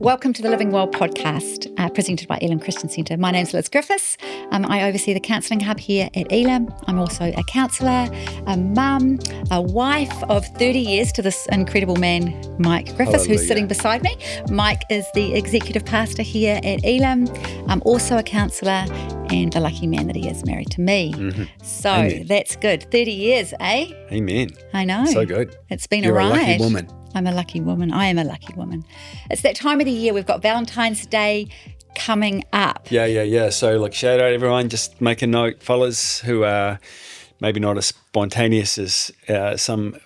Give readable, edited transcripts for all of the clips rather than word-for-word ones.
Welcome to the Living Well podcast, presented by Elim Christian Centre. My name's Liz Griffiths. I oversee the counselling hub here at Elim. I'm also a counsellor, a mum, a wife of 30 years to this incredible man, Mike Griffiths, who's sitting beside me. Mike is the executive pastor here at Elim. I'm also a counsellor and the lucky man that he is married to me. Mm-hmm. So Amen. That's good. 30 years, eh? Amen. I know. So good. It's been You're a ride. a lucky woman. I'm a lucky woman. I am a lucky woman. It's that time of the year. We've got Valentine's Day coming up. Yeah. So shout out everyone. Just make a note, fellas who are maybe not as spontaneous as some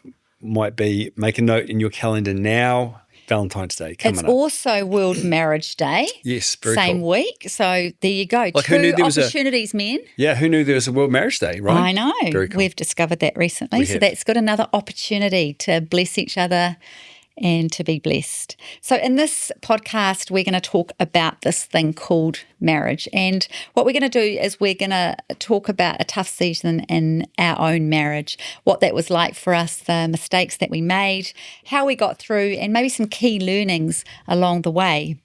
might be. Make a note in your calendar now. Valentine's Day coming up. It's also World Marriage Day. Yes, very Same cool. week. So there you go. Who knew there was opportunities, men. Yeah, who knew there was a World Marriage Day, right? I know. Very cool. We've discovered that recently. So that's got another opportunity to bless each other and to be blessed. So in this podcast, we're going to talk about this thing called marriage. And what we're going to do is we're going to talk about a tough season in our own marriage, what that was like for us, the mistakes that we made, how we got through, and maybe some key learnings along the way.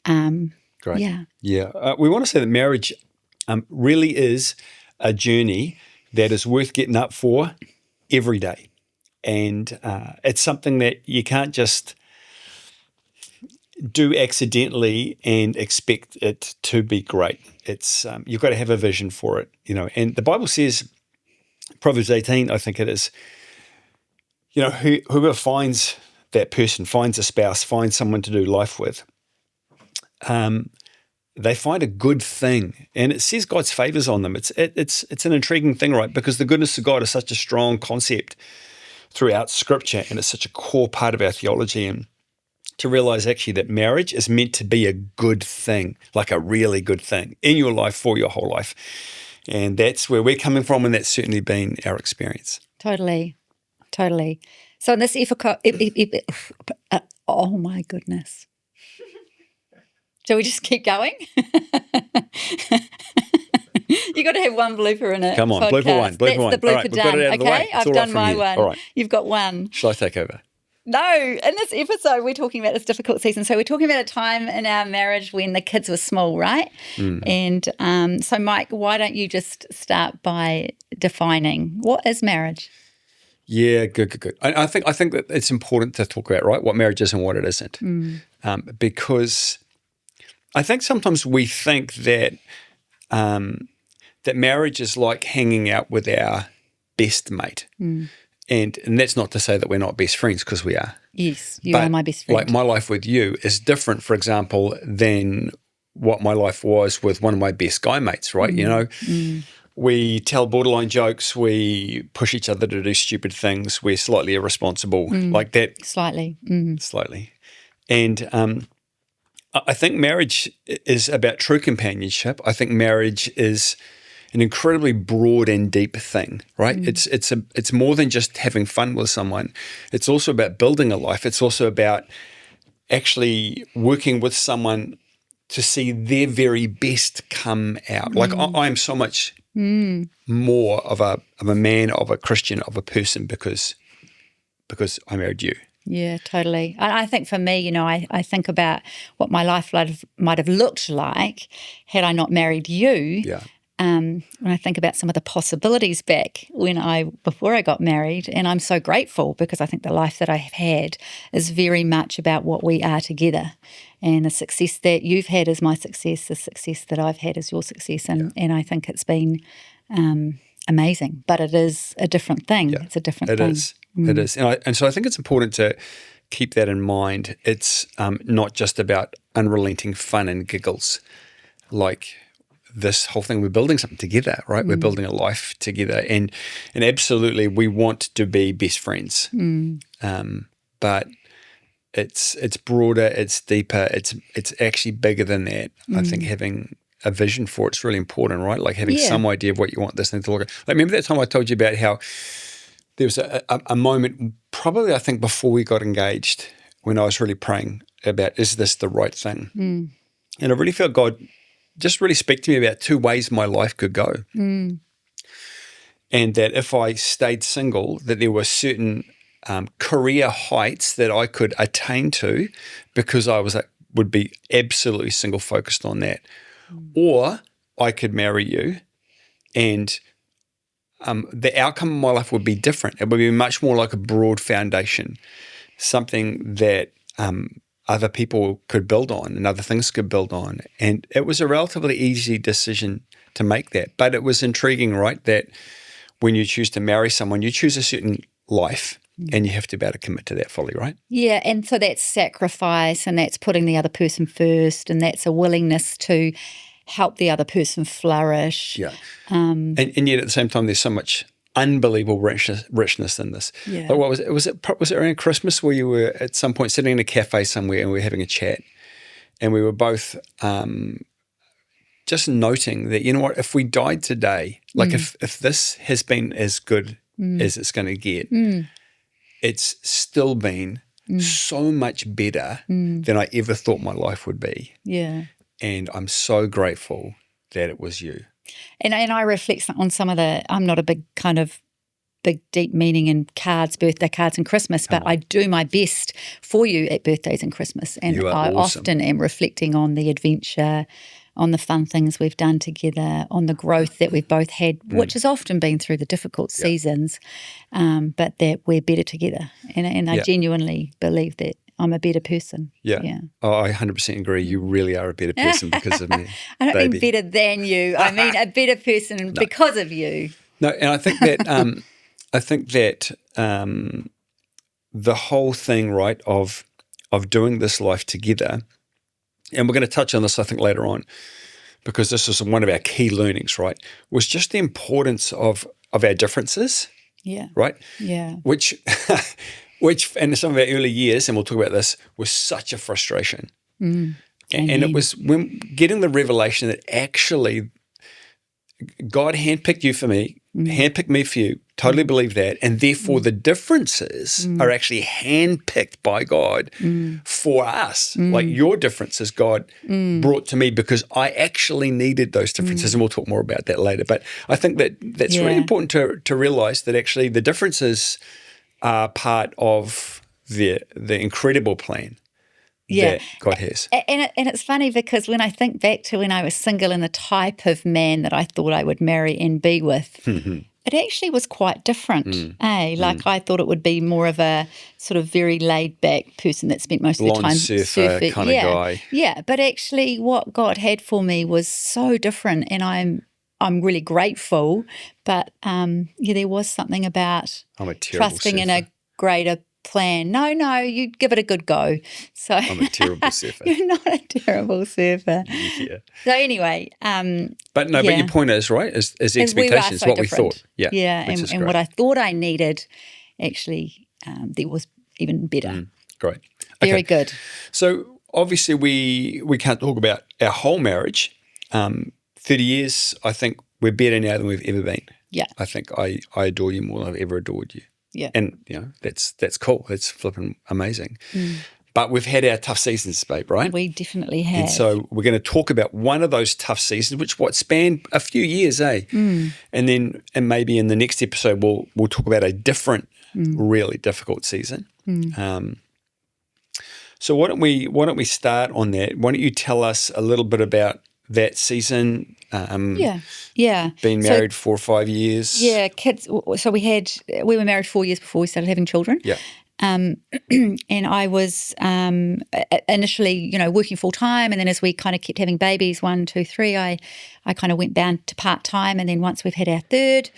Great. Yeah. We want to say that marriage really is a journey that is worth getting up for every day. And it's something that you can't just do accidentally and expect it to be great. It's you've got to have a vision for it, And the Bible says, Proverbs 18, I think it is, whoever finds that person, finds a spouse, finds someone to do life with, they find a good thing, and it says God's favors on them. It's an intriguing thing, right? Because the goodness of God is such a strong concept throughout Scripture, and it's such a core part of our theology, and to realize actually that marriage is meant to be a good thing, like a really good thing in your life for your whole life. And that's where we're coming from, and that's certainly been our experience. Totally. So in this oh my goodness. Shall we just keep going? You got to have one blooper in it. Come on, podcast. blooper one. That's the blooper right, done. Okay, I've done my here. one. All right. You've got one. Shall I take over? No, in this episode, we're talking about this difficult season. So we're talking about a time in our marriage when the kids were small, right? Mm. And so, Mike, why don't you just start by defining what is marriage? Yeah, good. I think that it's important to talk about, right, what marriage is and what it isn't, because I think sometimes we think that that marriage is like hanging out with our best mate. Mm. And that's not to say that we're not best friends, because we are. Yes, you are my best friend. Like my life with you is different, for example, than what my life was with one of my best guy mates, right? We tell borderline jokes, we push each other to do stupid things, we're slightly irresponsible, like that. Slightly. Slightly. And I think marriage is about true companionship. I think marriage is an incredibly broad and deep thing, right? It's more than just having fun with someone. It's also about building a life. It's also about actually working with someone to see their very best come out. Like I am so much more of a man, of a Christian, of a person because I married you. Yeah, totally. I think for me, I think about what my life might have looked like had I not married you. Yeah. When I think about some of the possibilities back before I got married, and I'm so grateful because I think the life that I have had is very much about what we are together, and the success that you've had is my success, the success that I've had is your success, and I think it's been amazing. But it is a different thing. Yeah, it's a different thing. It is. And so I think it's important to keep that in mind. It's not just about unrelenting fun and giggles. Like this whole thing, we're building something together, right? We're building a life together. And absolutely, we want to be best friends. But it's broader, it's deeper, it's actually bigger than that. I think having a vision for it's really important, right? Like having some idea of what you want this thing to look like. Remember that time I told you about how there was a moment, probably I think before we got engaged, when I was really praying about, is this the right thing? And I really felt God just really speak to me about two ways my life could go. And that if I stayed single, that there were certain career heights that I could attain to because I was would be absolutely single focused on that. Or I could marry you and the outcome of my life would be different. It would be much more like a broad foundation, something that other people could build on and other things could build on. And it was a relatively easy decision to make that. But it was intriguing, right, that when you choose to marry someone, you choose a certain life and you have to be able to commit to that fully, right? Yeah, and so that's sacrifice and that's putting the other person first and that's a willingness to help the other person flourish. Yeah. And yet at the same time, there's so much unbelievable richness in this. Yeah. Like what was it? Was it around Christmas where you were at some point sitting in a cafe somewhere and we were having a chat and we were both just noting that, you know what, if we died today, like if this has been as good as it's going to get, it's still been so much better than I ever thought my life would be. Yeah. And I'm so grateful that it was you. And I reflect on some of I'm not a big deep meaning in birthday cards and Christmas, but I do my best for you at birthdays and Christmas. And I awesome. often am reflecting on the adventure, on the fun things we've done together, on the growth that we've both had, which has often been through the difficult seasons, but that we're better together. And I genuinely believe that I'm a better person. Yeah. Oh, I 100% agree. You really are a better person because of me. I don't mean better than you. I mean a better person because of you. No, and I think that the whole thing, right, of doing this life together, and we're going to touch on this, I think, later on, because this is one of our key learnings, right, was just the importance of our differences. Yeah. Right? Yeah. Which in some of our early years, and we'll talk about this, was such a frustration. And it was when getting the revelation that actually God handpicked you for me, handpicked me for you, totally believe that, and therefore the differences are actually handpicked by God for us. Like your differences God brought to me because I actually needed those differences, and we'll talk more about that later. But I think that's really important to realize that actually the differences are part of the incredible plan that God has. And it's funny because when I think back to when I was single and the type of man that I thought I would marry and be with, it actually was quite different. Like I thought it would be more of a sort of very laid-back person that spent most of the time surfer kind of guy. Yeah, but actually what God had for me was so different, and I'm really grateful. But there was something about trusting in a greater plan. No, you give it a good go. So I'm a terrible surfer. You're not a terrible surfer. Yeah. So anyway, but your point is right. Is the expectations what we thought? Yeah, and what I thought I needed, actually, there was even better. Great, very good. So obviously we can't talk about our whole marriage. 30 years, I think we're better now than we've ever been. Yeah, I think I adore you more than I've ever adored you. Yeah. And, that's cool. That's flipping amazing. But we've had our tough seasons, babe, right? We definitely have. And so we're going to talk about one of those tough seasons, which spanned a few years, And then, and maybe in the next episode, we'll talk about a different, really difficult season. So why don't we start on that? Why don't you tell us a little bit about that season? Been married 4 or 5 years. Yeah, kids. So we were married 4 years before we started having children. Yeah. And I was initially, working full time, and then as we kind of kept having babies, 1, 2, 3, I kind of went down to part time, and then once we've had our third,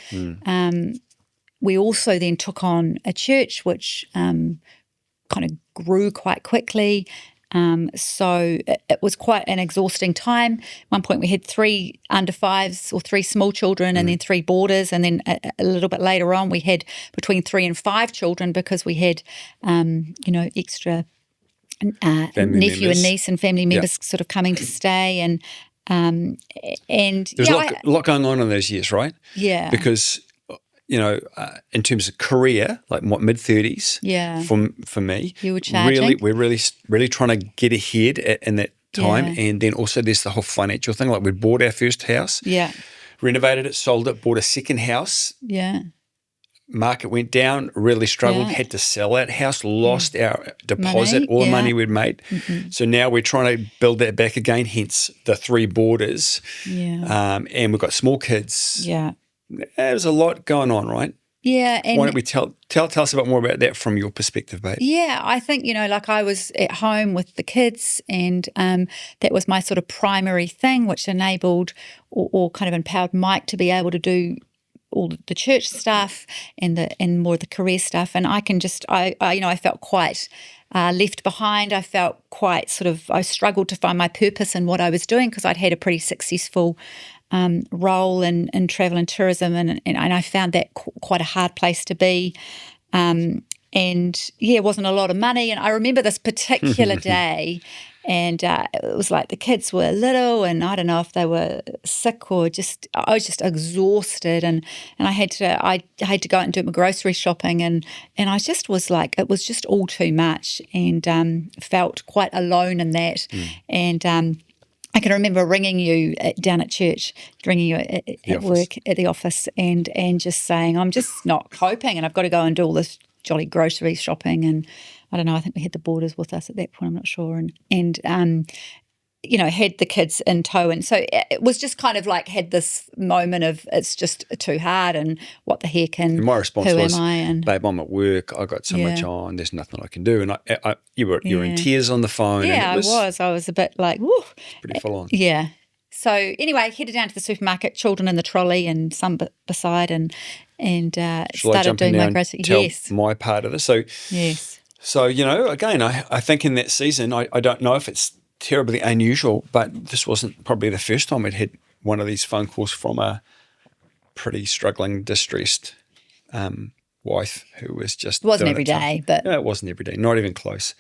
we also then took on a church which kind of grew quite quickly. So it was quite an exhausting time. At one point we had 3 under 5s or 3 small children, and then 3 boarders, and then a little bit later on we had between 3 and 5 children because we had extra nephew and niece and family members sort of coming to stay, and there's a lot going on in those years, right? Yeah, because in terms of career, like mid-30s, for me, you were charging. We're really trying to get ahead in that time, and then also there's the whole financial thing. Like we bought our first house, renovated it, sold it, bought a second house, market went down, really struggled, Yeah. had to sell that house, lost our deposit, Money, all the yeah. money we'd made. So now we're trying to build that back again, hence the 3 borders. Yeah. And we've got small kids. Yeah. There's a lot going on, right? Yeah. Why don't we tell us a bit more about that from your perspective, babe? Yeah, I think, like I was at home with the kids, and that was my sort of primary thing, which enabled or kind of empowered Mike to be able to do all the church stuff and more of the career stuff. And I felt quite left behind. I felt quite I struggled to find my purpose in what I was doing, because I'd had a pretty successful role in travel and tourism, and I found that quite a hard place to be. It wasn't a lot of money. And I remember this particular day, and it was like the kids were little, and I don't know if they were sick or I was just exhausted, and I had to go out and do my grocery shopping, and I just was like, it was just all too much, and felt quite alone in that. And I can remember ringing you down at church, ringing you at work, at the office, and just saying, I'm just not coping, and I've got to go and do all this jolly grocery shopping. And I don't know, I think we had the boarders with us at that point, I'm not sure, and had the kids in tow. And so it was just kind of like had this moment of, it's just too hard, and what the heck, and my response who was, am I? And babe, I'm at work, I got so much on, there's nothing I can do. And you were in tears on the phone. Yeah, and I was a bit like, woo. Pretty full on. Yeah. So anyway, headed down to the supermarket, children in the trolley and some beside, and started doing my grocery. Yes, my part of it. So yes. So again, I think in that season, I don't know if it's terribly unusual, but this wasn't probably the first time I'd had one of these phone calls from a pretty struggling, distressed wife who was just it wasn't every day, but no, it wasn't every day, not even close.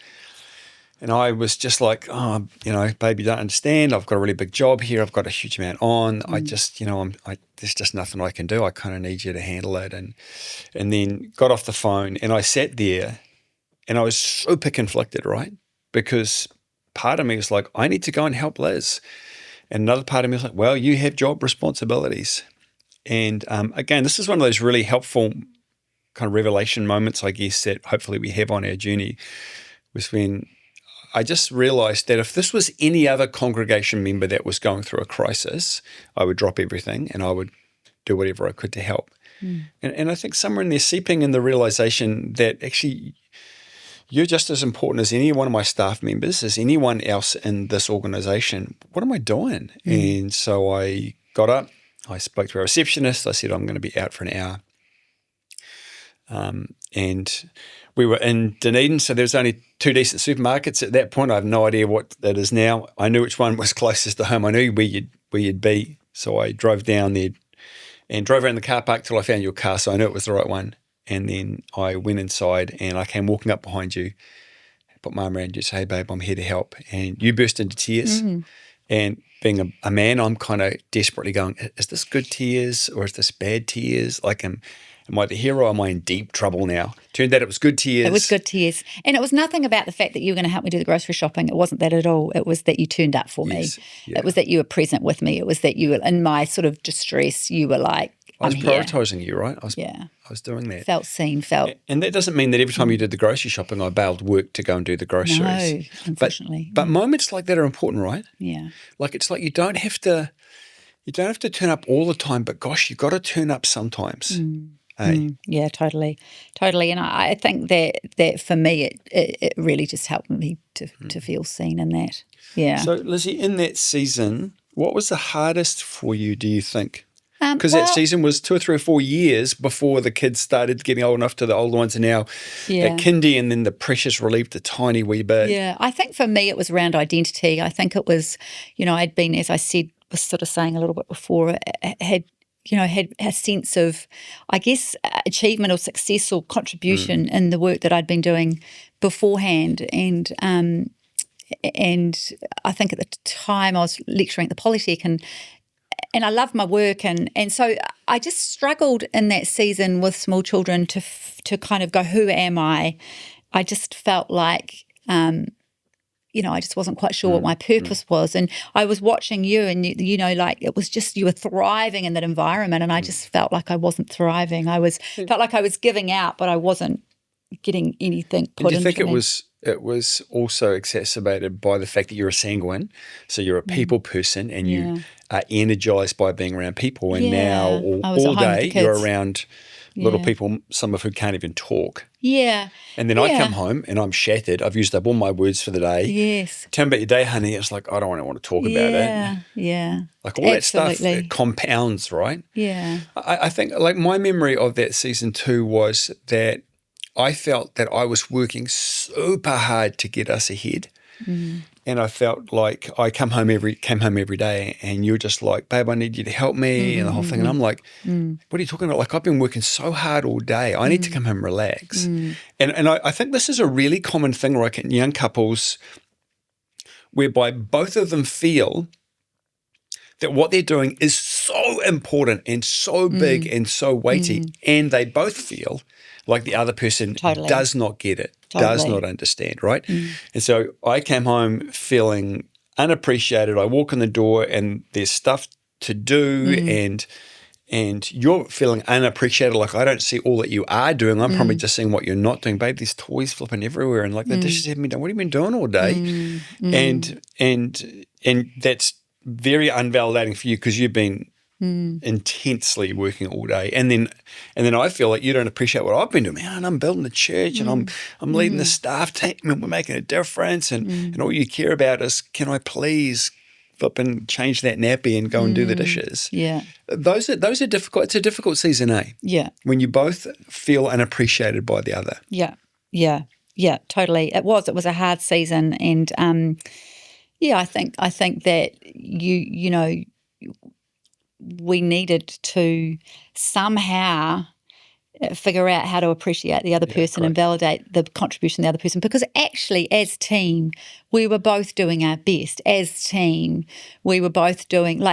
And I was just like, babe, you don't understand. I've got a really big job here. I've got a huge amount on. I just, there's just nothing I can do. I kind of need you to handle it. And then got off the phone, and I sat there, and I was super conflicted, right? Because part of me was like, I need to go and help Liz. And another part of me was like, well, you have job responsibilities. And again, this is one of those really helpful kind of revelation moments, I guess, that hopefully we have on our journey, was when I just realized that if this was any other congregation member that was going through a crisis, I would drop everything and I would do whatever I could to help. And I think somewhere in there, seeping in the realization that actually you're just as important as any one of my staff members, as anyone else in this organization. What am I doing? And so I got up, I spoke to our receptionist, I said, I'm going to be out for an hour. And we were in Dunedin, so there was only 2 decent supermarkets at that point. I have no idea what that is now. I knew which one was closest to home. I knew where you'd be. So I drove down there and drove around the car park till I found your car, so I knew it was the right one. And then I went inside, and I came walking up behind you, put my arm around you, say, hey, babe, I'm here to help. And you burst into tears. And being a man, I'm kind of desperately going, is this good tears or is this bad tears? Like, am I the hero? Am I in deep trouble now? Turned out it was good tears. It was good tears. And it was nothing about the fact that you were going to help me do the grocery shopping. It wasn't that at all. It was that you turned up for me. Yeah. It was that you were present with me. It was that you were in my sort of distress. You were like, I was I'm prioritizing you, right? I was doing that. Felt seen, And that doesn't mean that every time you did the grocery shopping, I bailed work to go and do the groceries. No, unfortunately. But moments like that are important, right? Yeah. Like it's like you don't have to turn up all the time, but gosh, you've got to turn up sometimes. Yeah, totally. And I think that for me, it really just helped me to feel seen in that. Yeah. So, Lizzie, in that season, what was the hardest for you, do you think? Because that season was 2 or 3 or 4 years before the kids started getting old enough to the older ones are now at kindy, and then the precious relieved a tiny wee bit. Yeah, I think for me it was around identity. I think it was, I'd been, as I said, was sort of saying a little bit before, had a sense of, I guess, achievement or success or contribution in the work that I'd been doing beforehand. And I think at the time I was lecturing at the Polytech, and I loved my work, and so I just struggled in that season with small children to kind of go, who am I? I just felt like I just wasn't quite sure what my purpose was. And I was watching you and, like it was just you were thriving in that environment and I just felt like I wasn't thriving. Felt like I was giving out, but I wasn't getting anything put into me. Do you think it was also exacerbated by the fact that you're a sanguine, so you're a people person and you are energized by being around people, and now all day you're around little people, some of who can't even talk. Yeah. And then I come home and I'm shattered. I've used up all my words for the day. Yes. Tell me about your day, honey. It's like, I don't want to talk about it. Yeah. Like all that stuff, it compounds, right? Yeah. I think like my memory of that season 2 was that I felt that I was working super hard to get us ahead. And I felt like I came home every day and you're just like, babe, I need you to help me and the whole thing. And I'm like, what are you talking about? Like, I've been working so hard all day. I need to come home and relax. And I think this is a really common thing, like in young couples, whereby both of them feel that what they're doing is so important and so big and so weighty, and they both feel like the other person does not get it, does not understand, right? And so I came home feeling unappreciated. I walk in the door and there's stuff to do and you're feeling unappreciated, like I don't see all that you are doing. I'm probably just seeing what you're not doing. Babe, there's toys flipping everywhere and like the dishes haven't been done. What have you been doing all day? And that's very unvalidating for you because you've been intensely working all day, and then I feel like you don't appreciate what I've been doing. Man, I'm building a church and I'm leading the staff team and we're making a difference, and all you care about is, can I please flip and change that nappy and go and do the dishes? Yeah, those are difficult. It's a difficult season, eh? Yeah, when you both feel unappreciated by the other. Yeah, totally. It was a hard season, and I think that we needed to somehow figure out how to appreciate the other person and validate the contribution of the other person, because actually as team we were both doing our best. As team we were both doing,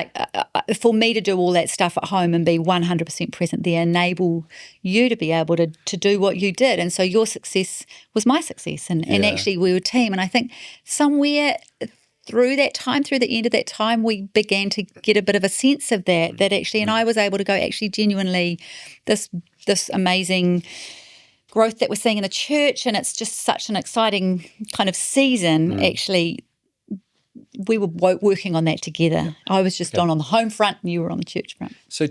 for me to do all that stuff at home and be 100% present there, enable you to be able to do what you did, and so your success was my success, and actually we were a team. And I think somewhere through the end of that time, we began to get a bit of a sense of that actually, and I was able to go, actually, genuinely, this amazing growth that we're seeing in the church, and it's just such an exciting kind of season. Actually, we were working on that together. I was just on the home front, and you were on the church front. So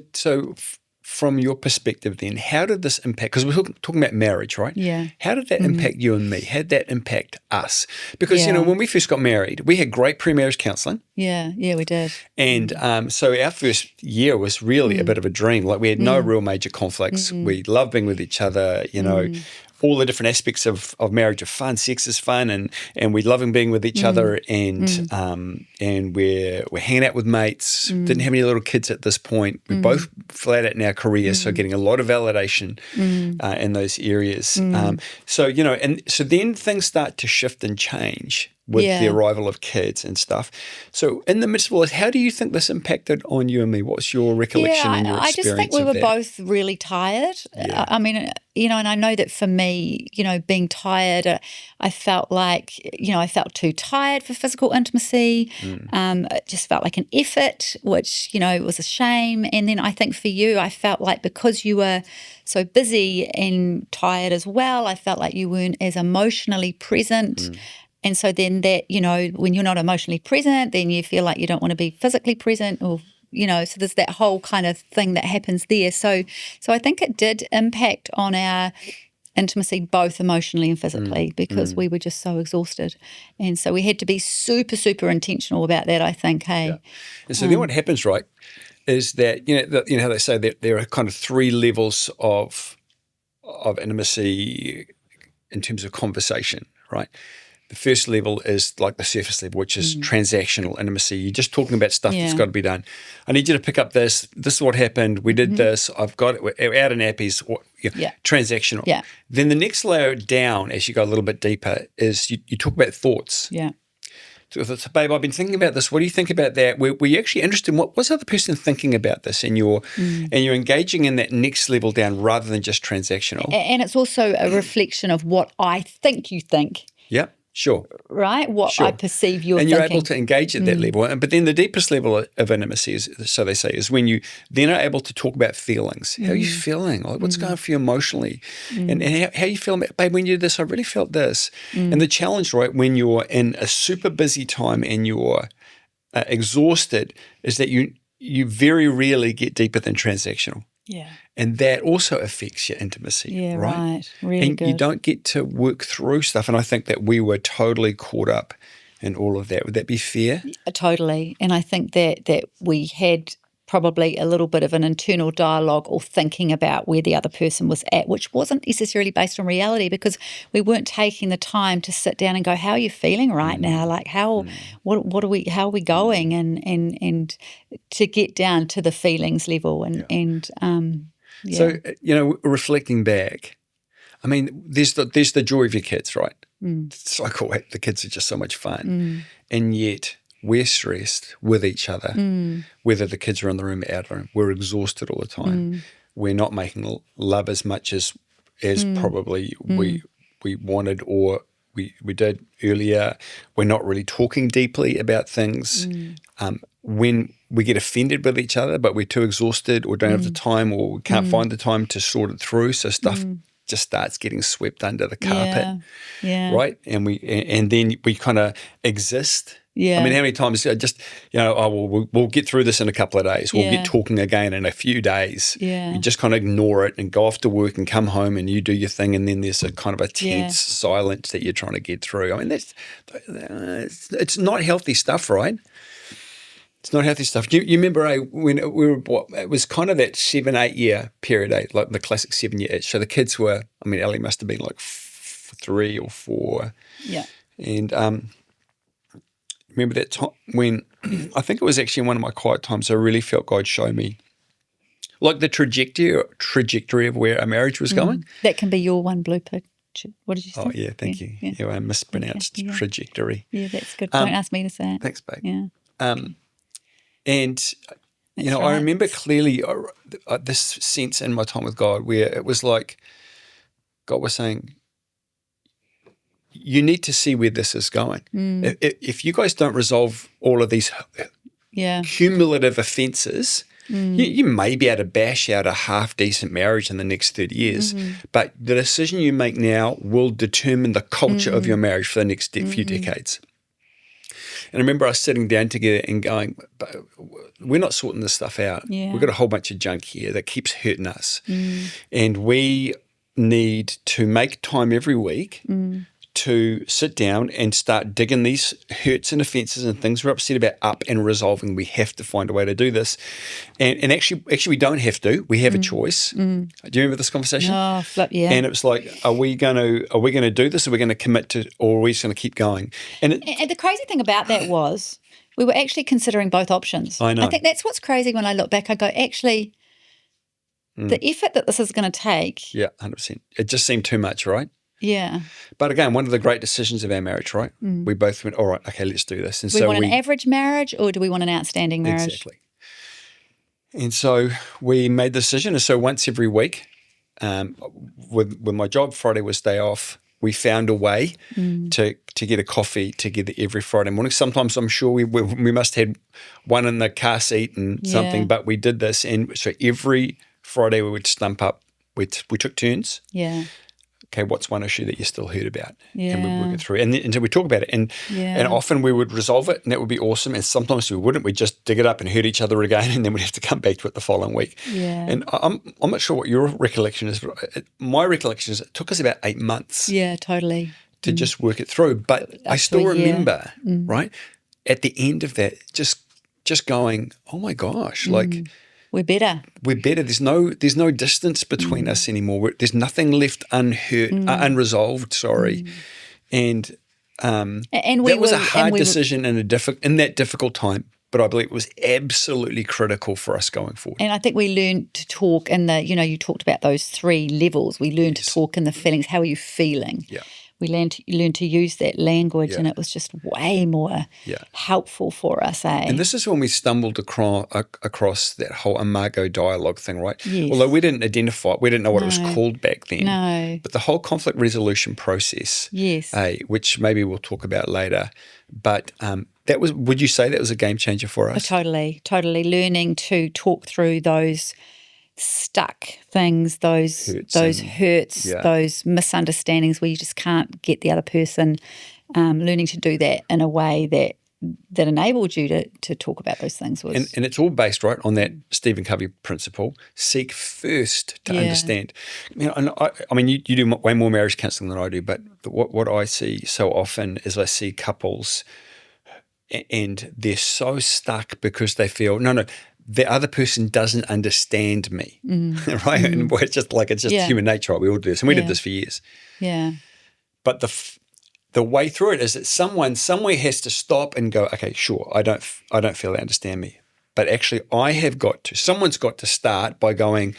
from your perspective then, how did this impact, because we're talking about marriage, right? Yeah. How did that impact you and me? How did that impact us? Because, when we first got married, we had great pre-marriage counselling. Yeah, we did. And so our first year was really a bit of a dream. Like, we had no real major conflicts. We loved being with each other, all the different aspects of marriage are fun. Sex is fun, and we're loving being with each other, and we're hanging out with mates. Didn't have any little kids at this point. We're both flat out in our careers, so getting a lot of validation in those areas. So then things start to shift and change with the arrival of kids and stuff. So in the midst of all this, how do you think this impacted on you and me? What's your recollection and your experience of that? I just think we were both really tired. I mean, and I know that for me, being tired, I felt like, I felt too tired for physical intimacy. It just felt like an effort, which, was a shame. And then I think for you, I felt like because you were so busy and tired as well, I felt like you weren't as emotionally present. And so then that, when you're not emotionally present, then you feel like you don't want to be physically present, or, so there's that whole kind of thing that happens there. So I think it did impact on our intimacy, both emotionally and physically, because we were just so exhausted. And so we had to be super, super intentional about that, I think, hey. Yeah. And so then what happens, right, is that, how they say that there are kind of 3 levels of intimacy in terms of conversation, right? The first level is like the surface level, which is transactional intimacy. You're just talking about stuff that's got to be done. I need you to pick up this. This is what happened. We did this. I've got it. We're out of nappies. Transactional. Yeah. Then the next layer down, as you go a little bit deeper, is you talk about thoughts. Yeah. So, babe, I've been thinking about this. What do you think about that? Were you actually interested in what's the other person thinking about this? And you're engaging in that next level down rather than just transactional. And it's also a reflection of what I think you think. Yeah. Sure. right? What Sure. I perceive you're and thinking. you're able to engage at that level. But then the deepest level of intimacy, so they say, is when you then are able to talk about feelings. How are you feeling? Like, what's going on for you emotionally? And how you feel about, babe, when you did this, I really felt this. And the challenge, right, when you're in a super busy time and you're exhausted, is that you very rarely get deeper than transactional. Yeah. And that also affects your intimacy, Yeah, right? right. Really and good. you don't get to work through stuff. And I think that we were totally caught up in all of that. Would that be fair? Totally. And I think that we had probably a little bit of an internal dialogue or thinking about where the other person was at, which wasn't necessarily based on reality, because we weren't taking the time to sit down and go, how are you feeling right now? Like how are we going? And to get down to the feelings level and yeah. So, reflecting back, I mean, there's the joy of your kids, right? It's so cool. The kids are just so much fun. And yet we're stressed with each other, whether the kids are in the room or out of the room. We're exhausted all the time. We're not making love as much as probably we wanted or we did earlier. We're not really talking deeply about things. When we get offended with each other, but we're too exhausted or don't have the time or we can't find the time to sort it through, so stuff just starts getting swept under the carpet, right? And then we kind of exist. Yeah. I mean, how many times we'll get through this in a couple of days. We'll get talking again in a few days. Yeah. You just kind of ignore it and go off to work and come home and you do your thing, and then there's a kind of a tense silence that you're trying to get through. I mean, it's not healthy stuff, right? It's not healthy stuff. You remember when we were, it was kind of that 7-8 year period, like the classic 7-year itch. So the kids were, I mean, Elim must have been like 3 or 4. Yeah. And remember that time when I think it was actually one of my quiet times, I really felt God show me like the trajectory of where our marriage was going. That can be your one blue picture. What did you say? Oh, yeah, thank you. Yeah, I mispronounced trajectory. Yeah, that's good. Don't ask me to say it. Thanks, babe. Yeah. And, That's I remember clearly this sense in my time with God where it was like God was saying, you need to see where this is going. If you guys don't resolve all of these cumulative offences, you may be able to bash out a half-decent marriage in the next 30 years, but the decision you make now will determine the culture of your marriage for the next few decades. And I remember us sitting down together and going, we're not sorting this stuff out. Yeah. We've got a whole bunch of junk here that keeps hurting us. And we need to make time every week to sit down and start digging these hurts and offences and things we're upset about up and resolving. We have to find a way to do this. And actually we don't have to. We have a choice. Do you remember this conversation? Oh, flip, yeah. And it was like, are we going to do this? Or are we going to commit to, or are we just going to keep going? And the crazy thing about that was we were actually considering both options. I know. I think that's what's crazy when I look back. I go, actually, the effort that this is going to take. Yeah, 100%. It just seemed too much, right? Yeah. But again, one of the great decisions of our marriage, right? We both went, all right, okay, let's do this. And Do we want an average marriage or do we want an outstanding marriage? Exactly. And so we made the decision. And so once every week, with my job, Friday was day off, we found a way to get a coffee together every Friday morning. Sometimes I'm sure we must have had one in the car seat and something, but we did this. And so every Friday we would stump up. We took turns. Yeah. Okay, what's one issue that you still heard about? Yeah. And we'd work it through. And so we talk about it. And often we would resolve it and that would be awesome. And sometimes we wouldn't. We'd just dig it up and hurt each other again and then we'd have to come back to it the following week. Yeah. And I'm not sure what your recollection is, but my recollection is it took us about 8 months. Yeah, totally. To just work it through. But I still remember, right, at the end of that, just going, oh my gosh, like – we're better. We're better. There's no distance between us anymore. There's nothing left unresolved. Sorry, and that was a hard decision in that difficult time. But I believe it was absolutely critical for us going forward. And I think we learned to talk in the, you talked about those 3 levels. We learned to talk in the feelings. How are you feeling? Yeah. learned to use that language, Yeah. and it was just way more helpful for us, eh? And this is when we stumbled across that whole imago dialogue thing, right? Yes. Although we didn't identify it, we didn't know what it was called back then. No. But the whole conflict resolution process, Yes. which maybe we'll talk about later, but that was, would you say that was a game changer for us? Totally. Learning to talk through those stuck things, those hurts, those misunderstandings where you just can't get the other person, learning to do that in a way that enabled you to talk about those things. And it's all based, right, on that Stephen Covey principle, seek first to understand. And I mean, you do way more marriage counselling than I do, but what I see so often is I see couples and they're so stuck because they feel, no, the other person doesn't understand me, right? And it's just human nature, right? We all do this, and we did this for years. Yeah. But the way through it is that someone somewhere has to stop and go, okay, sure, I don't feel they understand me, but actually someone's got to start by going,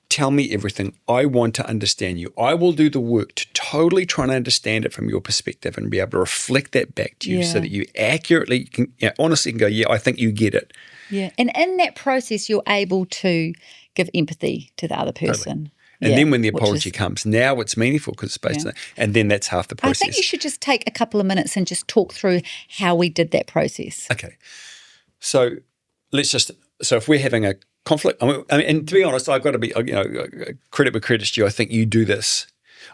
tell me everything. I want to understand you. I will do the work to totally try and understand it from your perspective and be able to reflect that back to you so that you accurately can, honestly can go, yeah, I think you get it. Yeah. And in that process, you're able to give empathy to the other person. Totally. And then when the apology comes, now it's meaningful because it's based on that. And then that's half the process. I think you should just take a couple of minutes and just talk through how we did that process. Okay. So if we're having a conflict, I mean, and to be honest, I've got to be, credit where credit's due. I think you do this.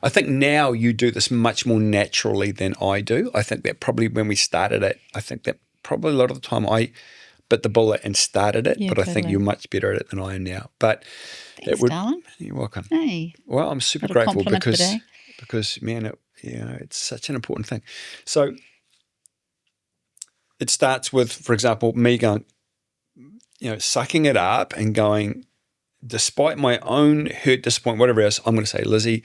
I think now you do this much more naturally than I do. I think that probably when we started it, I think that probably a lot of the time I bit the bullet and started it, but I think you're much better at it than I am now. But thanks, darling. You're welcome. Hey. Well, I'm super grateful because man, it's such an important thing. So it starts with, for example, me going, sucking it up and going, despite my own hurt, disappointment, whatever else, I'm going to say, Lizzie,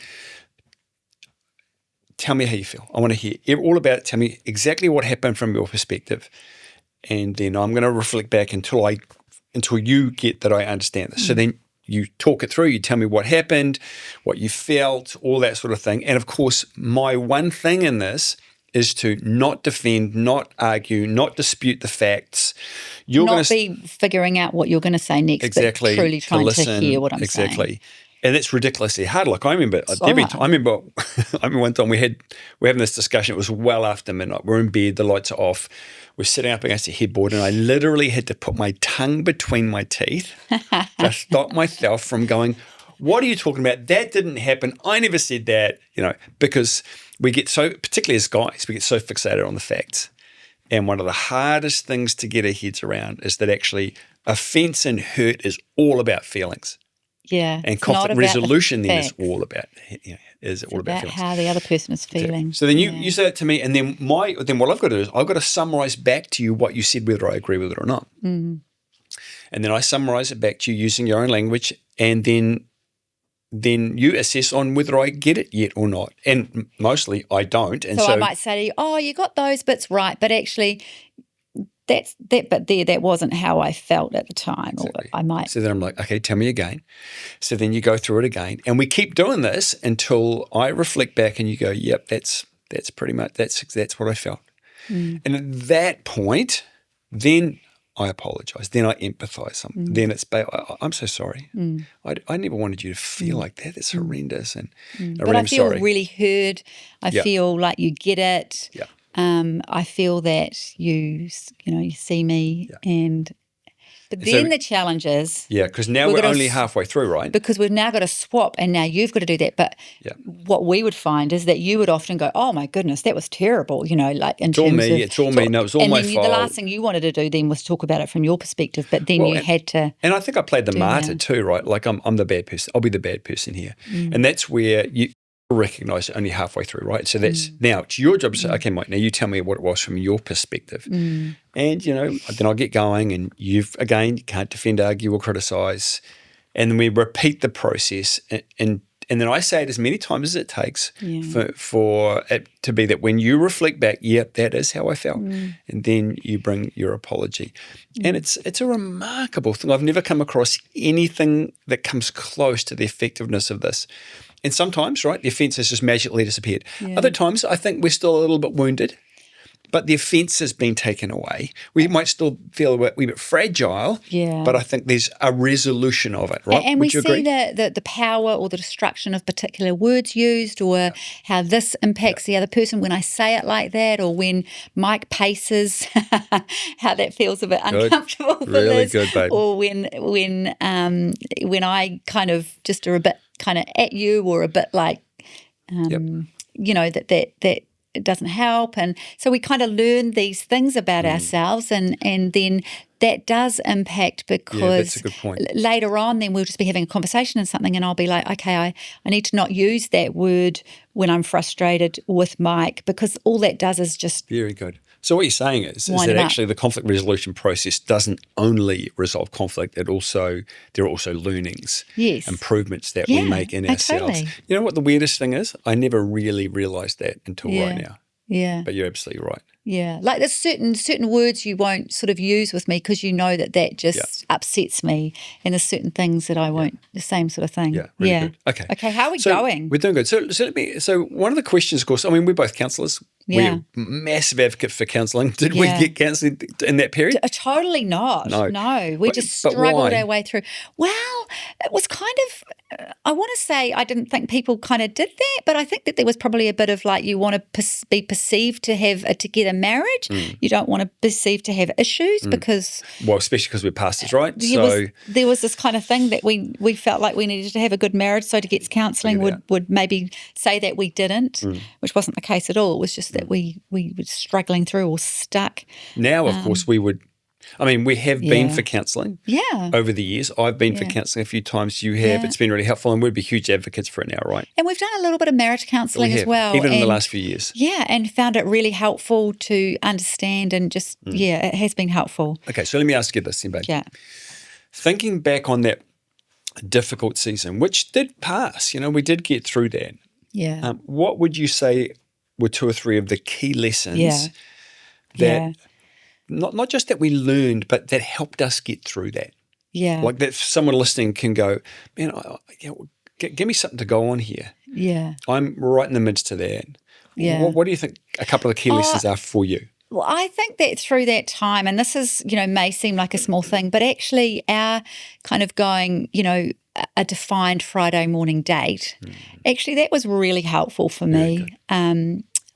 tell me how you feel. I want to hear all about it. Tell me exactly what happened from your perspective. And then I'm going to reflect back until you get that I understand this. So then you talk it through, you tell me what happened, what you felt, all that sort of thing. And of course, my one thing in this is to not defend, not argue, not dispute the facts. You're not be figuring out what you're going to say next, but truly trying to hear what I'm saying. Exactly. And it's ridiculously hard. Like I remember one time we're having this discussion. It was well after midnight. We're in bed, the lights are off. We're sitting up against a headboard, and I literally had to put my tongue between my teeth to stop myself from going, what are you talking about? That didn't happen. I never said that, because we get so, particularly as guys, we get so fixated on the facts. And one of the hardest things to get our heads around is that actually offense and hurt is all about feelings. Yeah. And conflict resolution then is all about feelings. How the other person is feeling. So then you say that to me, and then what I've got to do is I've got to summarize back to you what you said, whether I agree with it or not. Mm. And then I summarize it back to you using your own language, and then you assess on whether I get it yet or not. And mostly I don't. And so I might say to you, oh, you got those bits right, but actually that wasn't how I felt at the time. Exactly. Or I might. So then I'm like, okay, tell me again. So then you go through it again, and we keep doing this until I reflect back and you go, yep, that's pretty much, that's what I felt. Mm. And at that point, then I apologize. Then I empathize. Then it's, I'm so sorry. Mm. I never wanted you to feel like that. It's horrendous. And but I feel really heard. I feel like you get it. Yeah. I feel that you see me, but then the challenge is because now we're only halfway through, right? Because we've now got to swap, and now you've got to do that. But what we would find is that you would often go, "Oh my goodness, that was terrible," like in it's all terms me. of it's all me. No, it's all my fault. The last thing you wanted to do then was talk about it from your perspective, but then you had to. And I think I played the martyr too, right? Like I'm the bad person. I'll be the bad person here, and that's where you recognize it only halfway through, right? So that's now it's your job to say, okay, Mike, now you tell me what it was from your perspective. And, then I'll get going, and you can't defend, argue, or criticize. And then we repeat the process and then I say it as many times as it takes for it to be that when you reflect back, that is how I felt. And then you bring your apology. And it's a remarkable thing. I've never come across anything that comes close to the effectiveness of this. And sometimes, right, the offence has just magically disappeared. Other times, I think we're still a little bit wounded, but the offence has been taken away. We might still feel a wee bit fragile, but I think there's a resolution of it, right? And Would we you see agree? the power or the destruction of particular words used, or how this impacts the other person when I say it like that, or when Mike paces, how that feels a bit uncomfortable for Really Liz, good, babe. or when I kind of just are a bit kind of at you, or a bit like, that it doesn't help. And so we kind of learn these things about ourselves, and then that does impact, because that's a good point. Later on then we'll just be having a conversation and something, and I'll be like, okay, I need to not use that word when I'm frustrated with Mike, because all that does is just Very good. So what you're saying is wind that him up. actually the conflict resolution process doesn't only resolve conflict, there are also learnings, improvements that we make in ourselves. Totally. You know what the weirdest thing is? I never really realised that until right now. Yeah. But you're absolutely right. Yeah. Like there's certain words you won't sort of use with me, because you know that just upsets me, and there's certain things that I won't, the same sort of thing. Yeah, really good. Okay. Okay, how are we going? We're doing good. So one of the questions, of course, I mean, we're both counsellors. Yeah. We're massive advocates for counselling. Did we get counselling in that period? Totally not. No. We just but struggled why? our way through. Well, it was kind of, I want to say I didn't think people kind of did that, but I think that there was probably a bit of like, you want to be perceived to have a together marriage. You don't want to perceive to have issues, because... Well, especially because we're pastors, right? There was this kind of thing that we felt like we needed to have a good marriage, so to get counselling would maybe say that we didn't, which wasn't the case at all. It was just that we were struggling through, or stuck. Now, of course, we have been for counselling over the years. I've been for counselling a few times. You have. Yeah. It's been really helpful, and we'd be huge advocates for it now, right? And we've done a little bit of marriage counselling as well. Even in the last few years. Yeah, and found it really helpful to understand, and just, it has been helpful. Okay, so let me ask you this then, babe. Yeah. Thinking back on that difficult season, which did pass, we did get through that. Yeah. What would you say were 2 or 3 of the key lessons that not just that we learned, but that helped us get through that? Yeah. Like that someone listening can go, man, give me something to go on here. Yeah. I'm right in the midst of that. Yeah. What do you think a couple of the key lessons are for you? Well, I think that through that time, and this is, may seem like a small thing, but actually our kind of going, a defined Friday morning date, actually that was really helpful for me.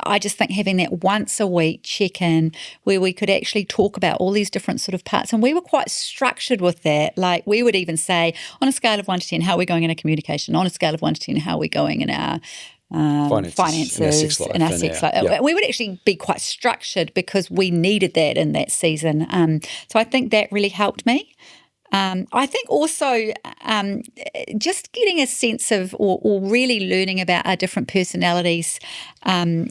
I just think having that once a week check-in where we could actually talk about all these different sort of parts, and we were quite structured with that. Like we would even say, on a scale of 1 to 10, how are we going in our communication? On a scale of 1 to 10, how are we going in our finances, in our sex life. Yeah. We would actually be quite structured, because we needed that in that season. So I think that really helped me. I think also just getting a sense of, or really learning about our different personalities, that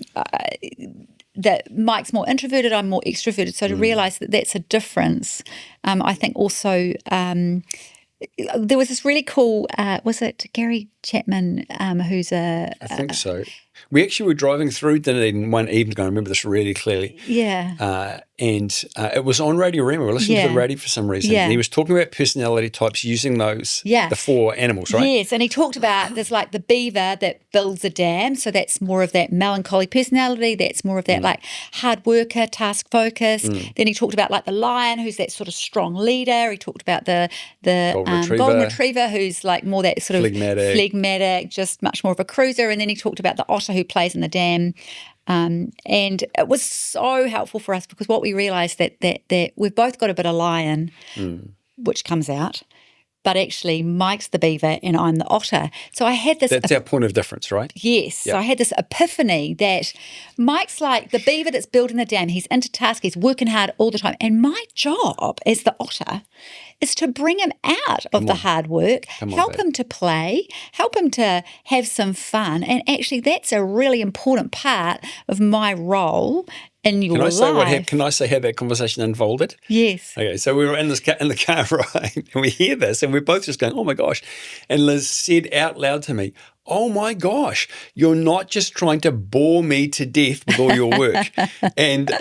Mike's more introverted, I'm more extroverted. So to realise that that's a difference. I think also there was this really cool, was it Gary Chapman, who's I think so. We actually were driving through Dunedin one evening, I remember this really clearly. Yeah. And it was on Radio Rema. We were listening to the radio for some reason. Yeah. And he was talking about personality types using those, the 4 animals, right? Yes, and he talked about there's like the beaver that builds a dam, so that's more of that melancholy personality, that's more of that like hard worker, task focused. Then he talked about like the lion, who's that sort of strong leader. He talked about the golden retriever, who's like more that sort of phlegmatic, just much more of a cruiser. And then he talked about the otter, who plays in the dam. And it was so helpful for us, because what we realised that we've both got a bit of lion, which comes out, but actually Mike's the beaver and I'm the otter. So I had this... That's our point of difference, right? Yes. Yep. So I had this epiphany that Mike's like the beaver that's building the dam. He's into task. He's working hard all the time. And my job as the otter is to bring him out of the hard work, help him to play, help him to have some fun. And actually that's a really important part of my role in your Can I say life. Can I say how that conversation unfolded? Yes. Okay, so we were in the car, right? And we hear this, and we're both just going, "Oh my gosh!" And Liz said out loud to me, "Oh my gosh, you're not just trying to bore me to death with all your work." and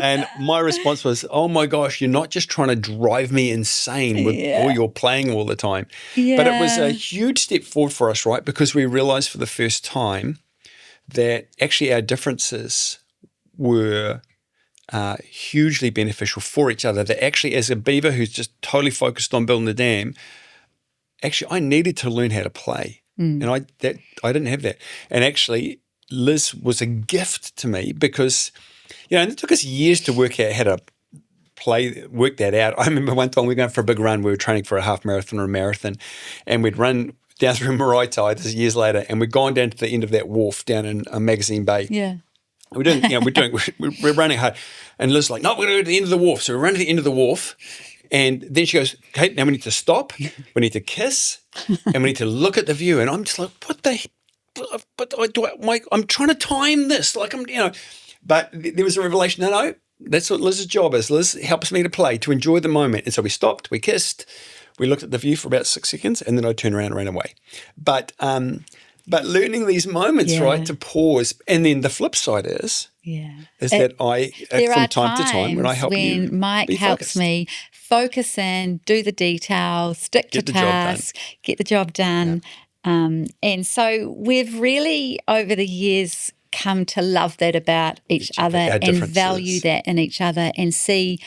my response was, "Oh my gosh, you're not just trying to drive me insane with all your playing all the time." Yeah. But it was a huge step forward for us, right? Because we realized for the first time that actually our differences were hugely beneficial for each other. That actually, as a beaver who's just totally focused on building the dam, actually I needed to learn how to play, and I didn't have that. And actually, Liz was a gift to me because, and it took us years to work out how to work that out. I remember one time we were going for a big run. We were training for a half marathon or a marathon, and we'd run down through Maraetai. This is years later, and we'd gone down to the end of that wharf down in Magazine Bay. Yeah. We're running hard. And Liz's like, "No, we're going to go to the end of the wharf." So we run to the end of the wharf. And then she goes, "Okay, now we need to stop. We need to kiss. And we need to look at the view." And I'm just like, "What the heck? But I'm trying to time this. Like But there was a revelation. No, that's what Liz's job is. Liz helps me to play, to enjoy the moment. And so we stopped, we kissed, we looked at the view for about 6 seconds, and then I turned around and ran away. But learning these moments, right, to pause. And then the flip side is that from time to time, when I help you, when Mike helps me focus in, do the detail, stick to task, get the job done. Yeah. And so we've really, over the years, come to love that about each other and value that in each other and see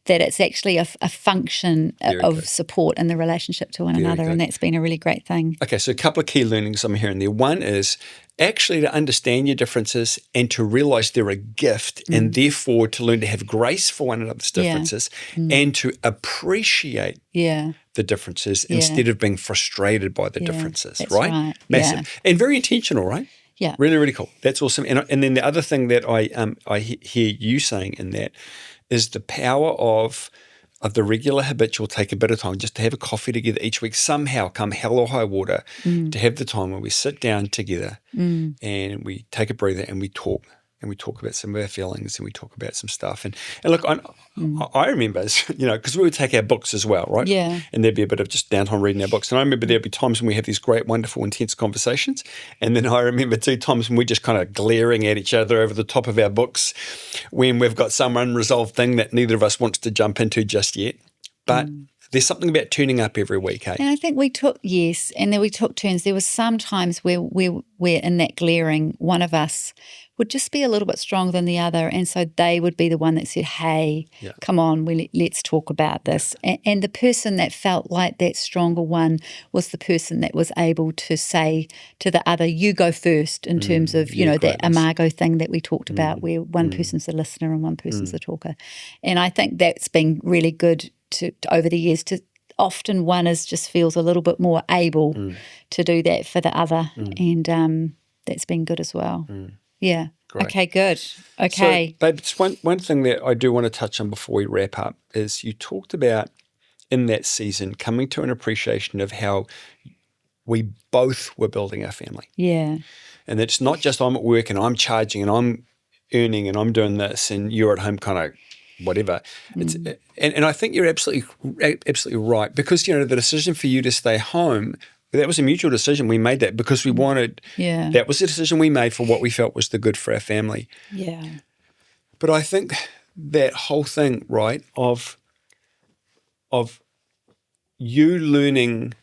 that it's actually a function of support in the relationship to one another. And that's been a really great thing. Okay, so a couple of key learnings I'm hearing there. One is actually to understand your differences and to realize they're a gift and therefore to learn to have grace for one another's differences and to appreciate the differences instead of being frustrated by the differences, right? Massive. Yeah. And very intentional, right? Yeah. Really, really cool. That's awesome. And then the other thing that I hear you saying in that is the power of the regular habitual take a bit of time just to have a coffee together each week, somehow come hell or high water, to have the time where we sit down together and we take a breather and we talk. And we talk about some of our feelings and we talk about some stuff. And look, I remember, because we would take our books as well, right? Yeah. And there'd be a bit of just downtime reading our books. And I remember there'd be times when we have these great, wonderful, intense conversations. And then I remember 2 times when we're just kind of glaring at each other over the top of our books when we've got some unresolved thing that neither of us wants to jump into just yet. But there's something about tuning up every week, hey? And I think we took and then we took turns. There was some times where we're in that glaring, one of us would just be a little bit stronger than the other, and so they would be the one that said, "Hey, come on, let's talk about this." And the person that felt like that stronger one was the person that was able to say to the other, "You go first," in terms of, that imago thing that we talked about where one person's the listener and one person's the talker. And I think that's been really good to over the years to often one just feels a little bit more able to do that for the other, and that's been good as well. Yeah. Great. Okay, good. Okay. So, babe, just one thing that I do want to touch on before we wrap up is you talked about in that season coming to an appreciation of how we both were building our family. Yeah. And it's not just I'm at work and I'm charging and I'm earning and I'm doing this and you're at home kind of whatever. It's and I think you're absolutely right because, the decision for you to stay home, that was a mutual decision. We made that because we wanted, that was the decision we made for what we felt was the good for our family. Yeah. But I think that whole thing, right, of you learning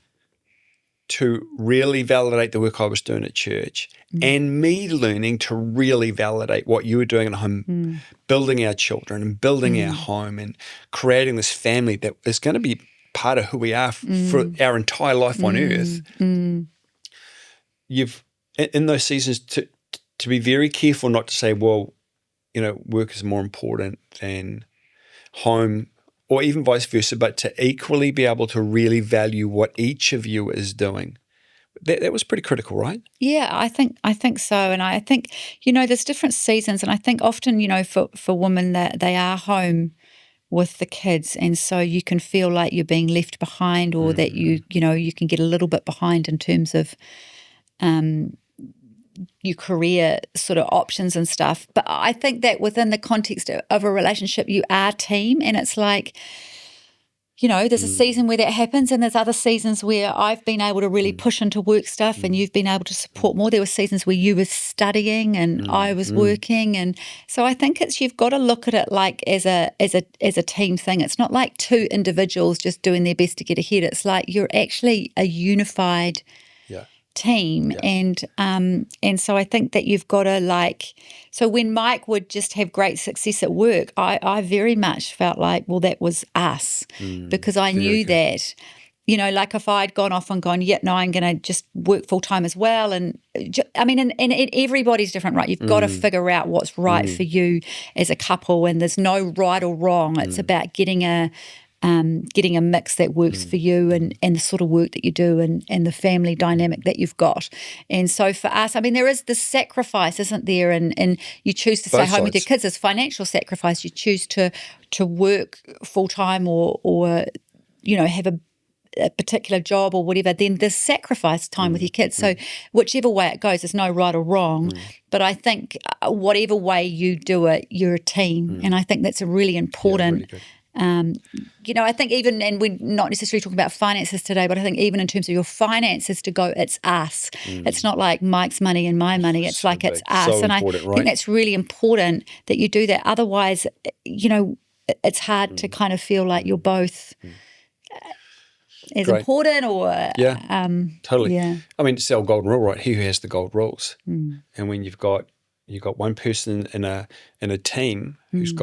to really validate the work I was doing at church and me learning to really validate what you were doing at home, building our children and building our home and creating this family that is going to be part of who we are for our entire life on earth. You've in those seasons to be very careful not to say, well, work is more important than home, or even vice versa, but to equally be able to really value what each of you is doing. That was pretty critical, right? Yeah, I think so. And I think, there's different seasons, and I think often, for women that they are home with the kids, and so you can feel like you're being left behind, or that you can get a little bit behind in terms of your career sort of options and stuff. But I think that within the context of a relationship, you are a team, and it's like, there's a season where that happens, and there's other seasons where I've been able to really push into work stuff and you've been able to support more. There were seasons where you were studying and I was working. And so I think you've got to look at it like as a team thing. It's not like two individuals just doing their best to get ahead. It's like you're actually a unified team. And so I think that you've got to so when Mike would just have great success at work, I very much felt like, well, that was us, because I knew that, if I'd gone off and gone, no, I'm going to just work full time as well. And and everybody's different, right? You've got to figure out what's right for you as a couple, and there's no right or wrong. It's about getting a mix that works for you and the sort of work that you do and the family dynamic that you've got. And so for us, there is this sacrifice, isn't there? And you choose to stay home with your kids. There's financial sacrifice. You choose to work full time or have a particular job or whatever. Then there's sacrifice time with your kids. So whichever way it goes, there's no right or wrong. But I think whatever way you do it, you're a team. And I think that's a really important I think even, and we're not necessarily talking about finances today, but I think even in terms of your finances to go, it's us. It's not like Mike's money and my money. It's like it's us. So and I right? think that's really important that you do that. Otherwise, it's hard to kind of feel like you're both as important or... totally. Yeah. It's the old golden rule, right? He who has the gold rules. And when you've got one person in a team who's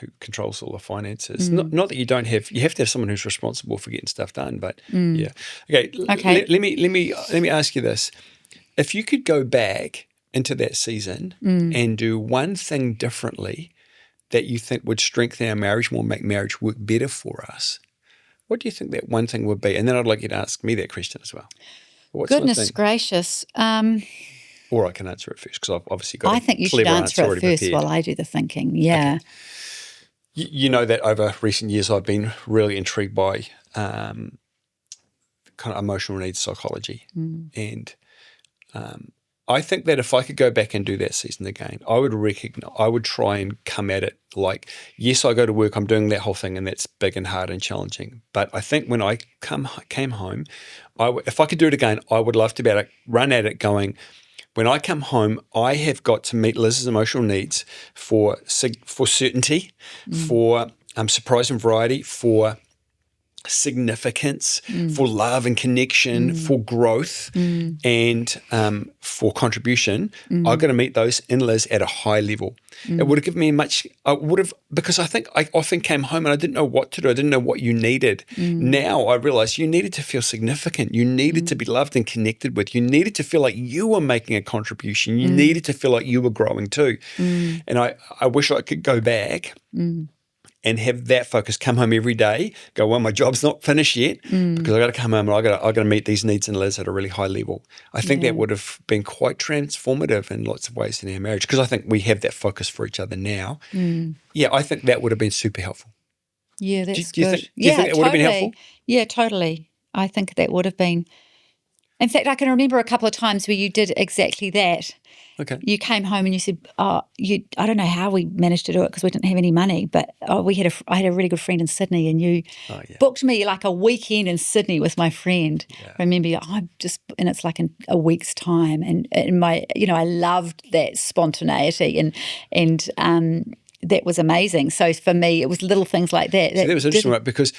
who controls all the finances. Not that you have to have someone who's responsible for getting stuff done, but Okay. Let me ask you this. If you could go back into that season and do one thing differently that you think would strengthen our marriage more, make marriage work better for us, what do you think that one thing would be? And then I'd like you to ask me that question as well. Goodness gracious. Or I can answer it first, because I've obviously got I think you should answer it first prepared. while I do the thinking. Yeah. Okay. You know that over recent years I've been really intrigued by kind of emotional needs psychology. And I think that if I could go back and do that season again, I would try and come at it like, yes, I go to work, I'm doing that whole thing, and that's big and hard and challenging. But I think when I came home, if I could do it again, I would love to be able to run at it going, when I come home, I have got to meet Liz's emotional needs for certainty, for surprise and variety, for significance, for love and connection, for growth, and for contribution. I've got to meet those in Liz at a high level. It would have given me because I think I often came home and I didn't know what to do. I didn't know what you needed. Now I realize you needed to feel significant. You needed to be loved and connected with. You needed to feel like you were making a contribution. You needed to feel like you were growing too. And I wish I could go back and have that focus, come home every day, go, well, my job's not finished yet because I got to come home and I got to meet these needs in Liz at a really high level. I think that would have been quite transformative in lots of ways in our marriage, because I think we have that focus for each other now. Yeah, I think that would have been super helpful. Yeah, that's do you good. Think it would have been helpful? Yeah, totally. I think that would have been. In fact, I can remember a couple of times where you did exactly that. Okay. You came home and you said, I don't know how we managed to do it because we didn't have any money, but I had a really good friend in Sydney, and you booked me like a weekend in Sydney with my friend. I remember and it's like in a week's time, and I loved that spontaneity and that was amazing. So for me, it was little things like that. So that was interesting, right? Because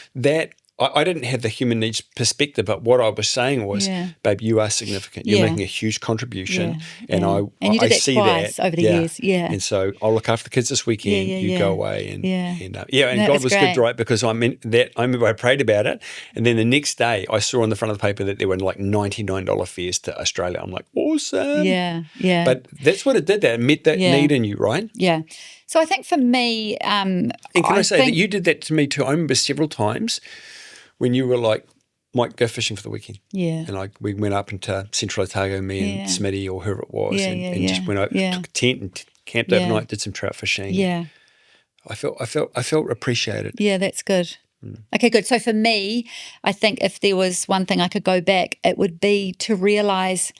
I didn't have the human needs perspective, but what I was saying was, babe, you are significant. You're making a huge contribution, and you did I see twice that over the years. Yeah, and so I'll look after the kids this weekend. You go away, and no, God was good, right? Because I remember I prayed about it, and then the next day I saw on the front of the paper that there were like $99 fares to Australia. I'm like, awesome. Yeah. But that's what it did. That met that need in you, right? Yeah. So I think for me, and can I say that you did that to me too? I remember several times when you were like, might go fishing for the weekend. Yeah. And we went up into Central Otago, me and Smitty or whoever it was, and just went out, took a tent and camped overnight, did some trout fishing. Yeah. I felt appreciated. Yeah, that's good. Okay, good. So for me, I think if there was one thing I could go back, it would be to realise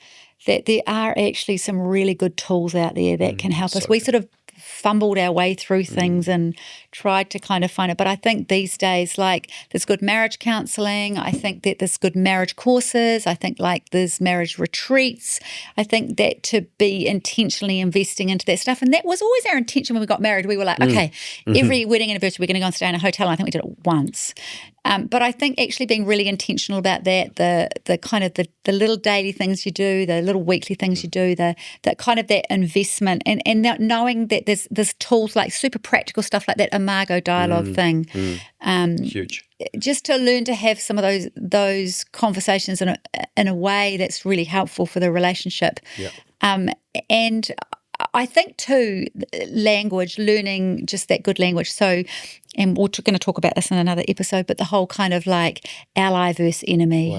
that there are actually some really good tools out there that can help us. We sort of fumbled our way through things and tried to kind of find it. But I think these days, like, there's good marriage counselling. I think that there's good marriage courses. I think like there's marriage retreats. I think that to be intentionally investing into that stuff. And that was always our intention when we got married. We were like, okay, every wedding anniversary, we're going to go and stay in a hotel. And I think we did it once. But I think actually being really intentional about that, the kind of the little daily things you do, the little weekly things you do, the kind of that investment, and knowing that there's tools like super practical stuff like that Imago dialogue thing. Huge. Just to learn to have some of those conversations in a way that's really helpful for the relationship. Yeah. And I think too, language, learning just that good language. So, and we're going to talk about this in another episode, but the whole kind of like ally versus enemy,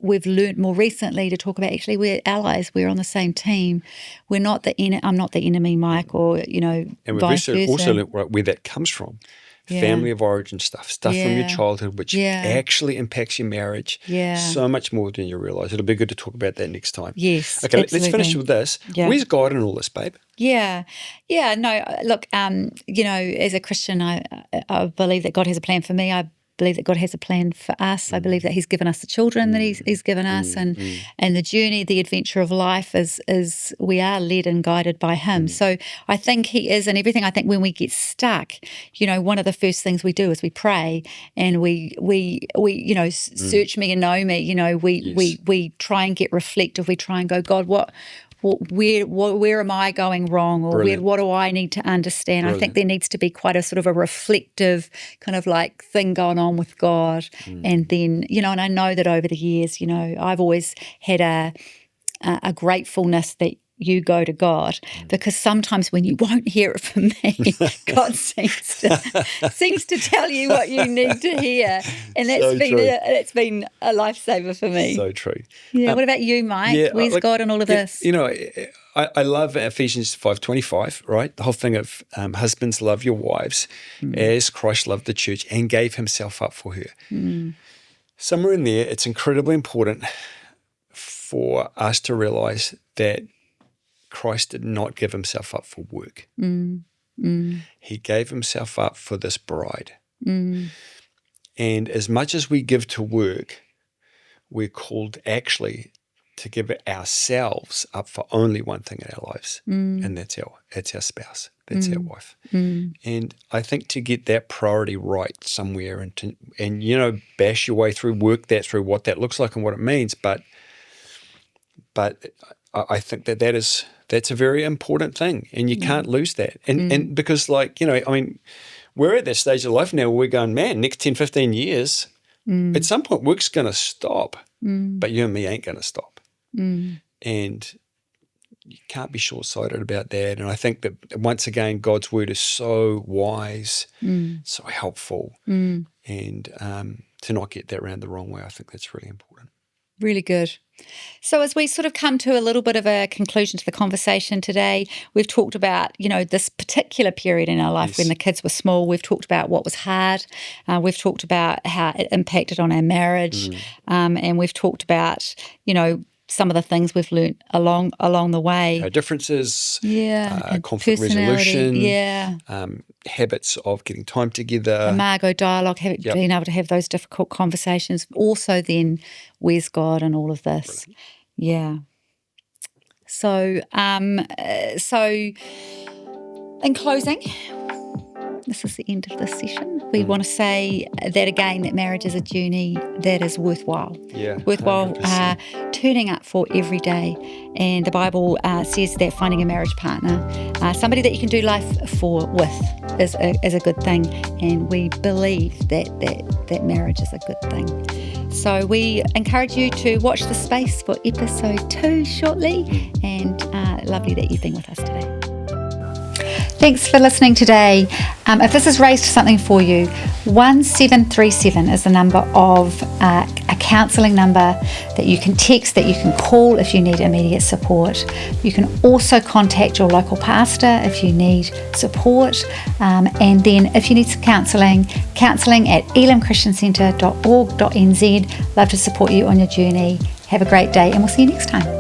we've learned more recently to talk about actually we're allies, we're on the same team. We're not I'm not the enemy, Mike, or, and we've vice versa. also learned where that comes from. Family of origin stuff from your childhood, which actually impacts your marriage so much more than you realise. It'll be good to talk about that next time. Yes, okay, absolutely. Let's finish with this. Yeah. Where's God in all this, babe? Yeah. No, look, as a Christian, I believe that God has a plan for me. I believe that God has a plan for us. I believe that He's given us the children that He's given us, and the journey, the adventure of life is we are led and guided by Him. So I think He is, and everything. I think when we get stuck, one of the first things we do is we pray, and we search me and know me. We try and get reflective. We try and go, God, where am I going wrong, or what do I need to understand? Brilliant. I think there needs to be quite a sort of a reflective kind of like thing going on with God. And then, and I know that over the years, I've always had a gratefulness that you go to God, because sometimes when you won't hear it from me, God seems to tell you what you need to hear, and that's been a lifesaver for me. So true. Yeah. What about you, Mike? Where's God in all of this? I love Ephesians 5:25, right? The whole thing of husbands, love your wives as Christ loved the church and gave Himself up for her. Somewhere in there, it's incredibly important for us to realise that Christ did not give Himself up for work. He gave Himself up for this bride. And as much as we give to work, we're called actually to give ourselves up for only one thing in our lives, and that's our spouse, that's our wife. And I think to get that priority right somewhere, and bash your way through, work that through, what that looks like and what it means, but I think that's a very important thing, and you can't lose that. And because we're at that stage of life now where we're going, man, next 10, 15 years, at some point work's going to stop, but you and me ain't going to stop. And you can't be short-sighted about that. And I think that once again, God's word is so wise, so helpful, and to not get that around the wrong way, I think that's really important. Really good. So as we sort of come to a little bit of a conclusion to the conversation today, we've talked about, this particular period in our life when the kids were small. We've talked about what was hard. We've talked about how it impacted on our marriage. And we've talked about, some of the things we've learnt along the way. Our differences, conflict resolution, habits of getting time together. Imago dialogue, being able to have those difficult conversations. Also then, where's God in all of this? Brilliant. Yeah. So in closing, this is the end of this session. We want to say that again, that marriage is a journey that is worthwhile. Yeah, worthwhile turning up for every day. And the Bible says that finding a marriage partner, somebody that you can do life with, is a good thing. And we believe that marriage is a good thing. So we encourage you to watch the space for episode 2 shortly. And lovely that you've been with us today. Thanks for listening today. If this has raised something for you, 1737 is the number of a counselling number that you can text, that you can call if you need immediate support. You can also contact your local pastor if you need support. And then if you need some counselling at elimchristiancentre.org.nz. Love to support you on your journey. Have a great day, and we'll see you next time.